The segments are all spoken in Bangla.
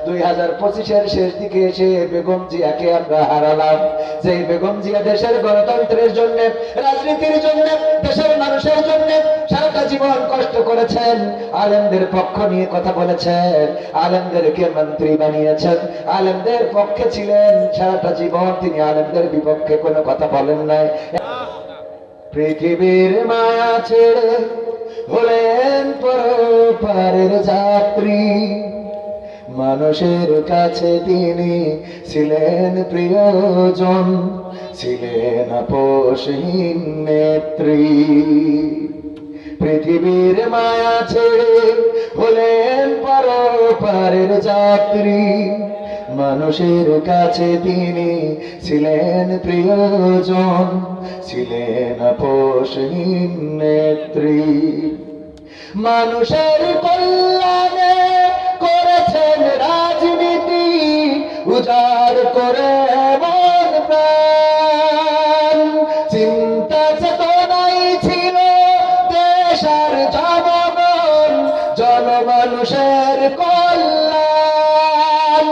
2025-এর শেষ দিকে এসে বেগম জিয়াকে আমরা হারালাম। যেই বেগম জিয়া দেশের গণতন্ত্রের জন্য, রাজনীতির জন্য, দেশের মানুষের জন্য সারাটা জীবন কষ্ট করেছেন, আলেমদের পক্ষ নিয়ে কথা বলেছেন, আলেমদেরকে মন্ত্রী বানিয়েছেন, আলেমদের পক্ষে ছিলেন, সারাটা জীবন তিনি আলেমদের বিপক্ষে কোনো কথা বলেন নাই। পৃথিবীর মায়া ছেড়ে হলেন পরপারের যাত্রী, মানুষের কাছে তিনি ছিলেন প্রিয়জন, ছিলেন আপোষহীন নেত্রী। পৃথিবীর মায়া ছেড়ে হলেন পরপারের যাত্রী, মানুষের কাছে তিনি ছিলেন প্রিয়জন, ছিলেন আপোষহীন নেত্রী। মানুষের কল্যাণে করেছেন রাজনীতি, উজাড় করে মন প্রাণ। চিন্তা চেতনাই ছিল দেশ আর জনগণ, জনমানুষের কল্যাণ।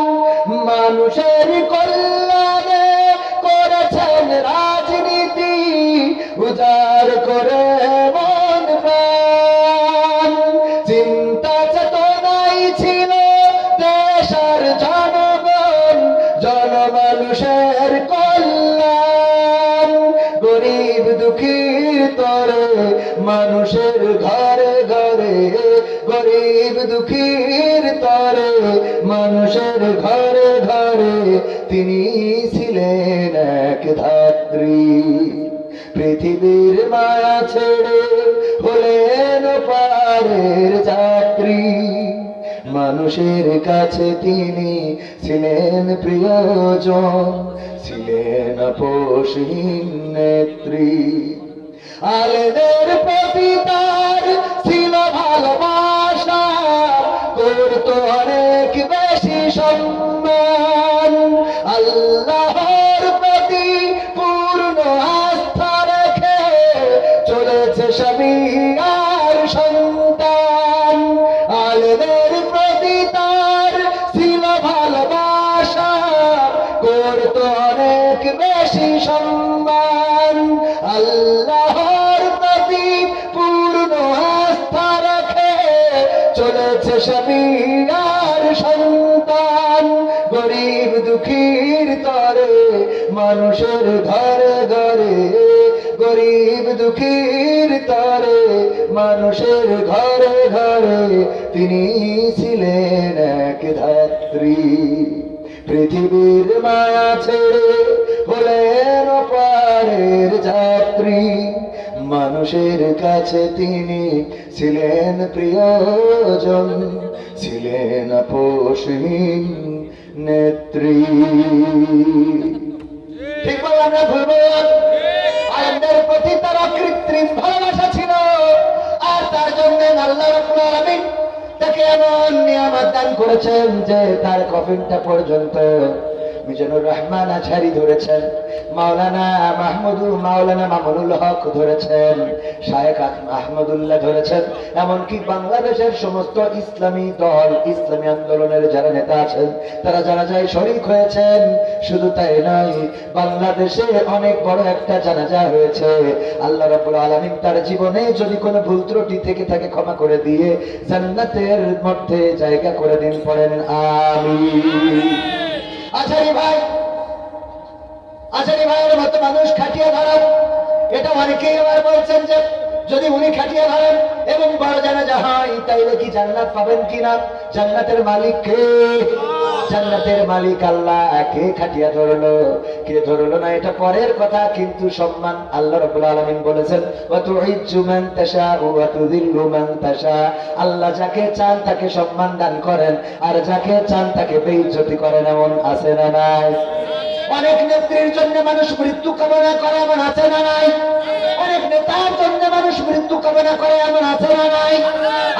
মানুষের কল্যাণে করেছেন রাজনীতি, উজাড় করে মন প্রাণ। চিন্তা চেতনাই ছিল দেশ আর জনগণ, জনমানুষের কল্যাণ। গরিব দুঃখীর তরে মানুষের ঘরে ঘরে, গরিব দুঃখীর তরে মানুষের ঘরে ঘরে তিনি ছিলেন এক ধাত্রী। পৃথিবীর মায়া ছেড়ে হলেন পারের যাত্রী, মানুষের কাছে তিনি ছিলেন প্রিয়জন, ছিলেন আপোষহীন নেত্রী। আলেমের প্রতি তার ছিল ভালোবাসা, করত অনেক বেশি সম্মান। আল্লাহর প্রতি পূর্ণ আস্থা রেখে চলেছে স্বামী আর সন্তান। আলেমের প্রতি তার ছিল ভালোবাসা, করত অনেক বেশি সম্মান। আল্লাহর প্রতি পূর্ণ আস্থা রেখে চলেছে স্বামী আর সন্তান। গরিব দুঃখীর তরে মানুষের ঘরে ঘরে, গরিব দুঃখীর তরে মানুষের ঘরে ঘরে তিনি ছিলেন এক ধাত্রী। পৃথিবীর মায়া ছেড়ে হলেন পারের যাত্রী, মানুষের কাছে তিনি ছিলেন প্রিয়জন, ছিলেন আপোষহীন নেত্রী। ঠিক বললাম না ভুল বললাম? আলেমদের প্রতি তার কৃত্রিম ভালোবাসা ছিল, আর তার জন্য আল্লাহ রাব্বুল আলামিন তাকে এমন নিয়ামত দান করেছেন যে তার কফিনটা পর্যন্ত মিজানুর রহমান আজহারি ধরেছেন, মাওলানা মামুনুল হক ধরেছেন, শায়েখ আহমদুল্লাহ ধরেছেন, এমনকি বাংলাদেশের সমস্ত ইসলামী দল, ইসলামী আন্দোলনের যারা নেতা আছেন তারা যারা যায় শরীক হয়েছেন। শুধু তাই নয়, বাংলাদেশে অনেক বড় একটা জানাজা হয়েছে। আল্লাহ রাব্বুল আলামিন তার জীবনে যদি কোনো ভুল ত্রুটি থেকে থাকে ক্ষমা করে দিয়ে জান্নাতের মধ্যে জায়গা করে দিন, পড়েন আমিন। আচারি ভাইয়ের মতো মানুষ খাটিয়ে ধরেন, এটা অনেকেই আবার বলছেন যে যদি উনি খাটিয়ে ধরেন এবং বড় জানাজা হয় তাইলে কি জান্নাত পাবেন কিনা? জান্নাতের মালিক কে? জান্নাতের মালিক আল্লাহ। কে খাটিয়া ধরলো কে ধরলো না এটা পরের কথা, কিন্তু সম্মান আল্লাহ রাব্বুল আলামিন বলেছেন ওয়া তুইজ্জু মান তাশা ওয়া তুযিল্লু মান তাশা। আল্লাহ যাকে চান তাকে সম্মান দান করেন, আর যাকে চান তাকে বেইজ্জতি করেন। এমন আছে না নাই? অনেক নেত্রীর জন্য মানুষ মৃত্যু কামনা করে, এমন আছে না নাই? অনেক নেতার জন্য মানুষ মৃত্যু কামনা করে, এমন আছে না নাই?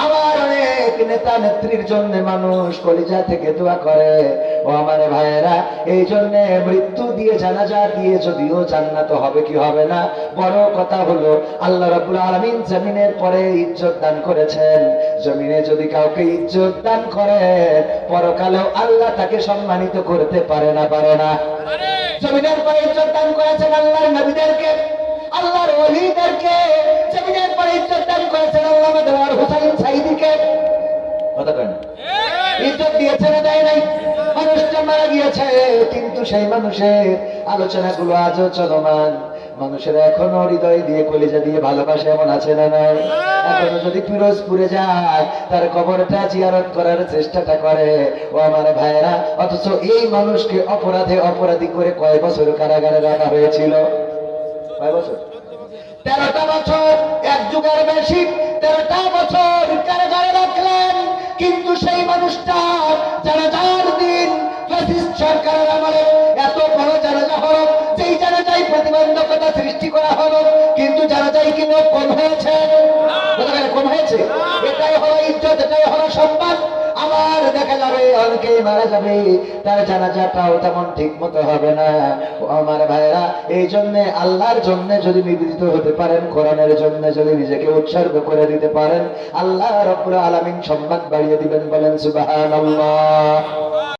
আবার অনেক নেতা নেত্রীর জন্য মানুষ কলিজা থেকে দোয়া করে, ও আমার ভাইয়েরা, এই জন্য মৃত্যু দিয়ে জানাজা দিয়ে যদিও জান্নাত হবে কি হবে না, বড় কথা হলো আল্লাহ রাব্বুল আলামিন জমিনের পরে ইজ্জত দান করেছেন। জমিনে যদি কাউকে ইজ্জত দান করে, পরকালেও আল্লাহ তাকে সম্মানিত করতে পারে না, পারে না? জমিনের পরে ইজ্জত দান করেছেন আল্লাহর নবীদেরকে, আল্লাহর ওলিদেরকে। জমিনের পরে ইজ্জত দান করেছেন আল্লামা দেওয়ার হুসাইন সাইদিকে। কথা কয় না? ইজ্জত দিয়েছে না দেয় নাই? মানুষটা মারা গিয়েছে, কিন্তু সেই মানুষের আলোচনাগুলো আজও চলমান। মানুষেরা এখনো হৃদয় দিয়ে কলিজা দিয়ে ভালোবাসে, এমন আছে না নাই? এখনো যদি পিরোজপুরে যায়, তার কবরটা জিয়ারত করার চেষ্টাটা করে। ও আমার ভাইয়েরা, অথচ এই মানুষকে অপরাধে অপরাধী করে কয় বছর কারাগারে রাখা হয়েছিল? কয় বছর? 13টা বছর, এক যুগের বেশি। 13টা বছর কারাগারে রাখলেন, কিন্তু সেই মানুষটা জানাজার দিন ফ্যাসিস্ট সরকারের আমলে এত বড় জানাজা হলো, যেই জানাজায় প্রতিবন্ধকতা সৃষ্টি করা হলো, কিন্তু জানাজায় কি লোক কম হয়েছে? কম হয়েছে? এটাই হলো ইজ্জত, এটাই হলো সম্মান। আবার দেখা যাবে অনেকেই মারা যাবে, তার জানাজাটাও তেমন ঠিক মতো হবে না। আমার ভাইরা, এই জন্য আল্লাহর জন্য যদি নিবেদিত হতে পারেন, কোরআনের জন্য যদি নিজেকে উৎসর্গ করে দিতে পারেন, আল্লাহ রাব্বুল আলামিন সম্মান বাড়িয়ে দিবেন। বলেন সুবহানাল্লাহ।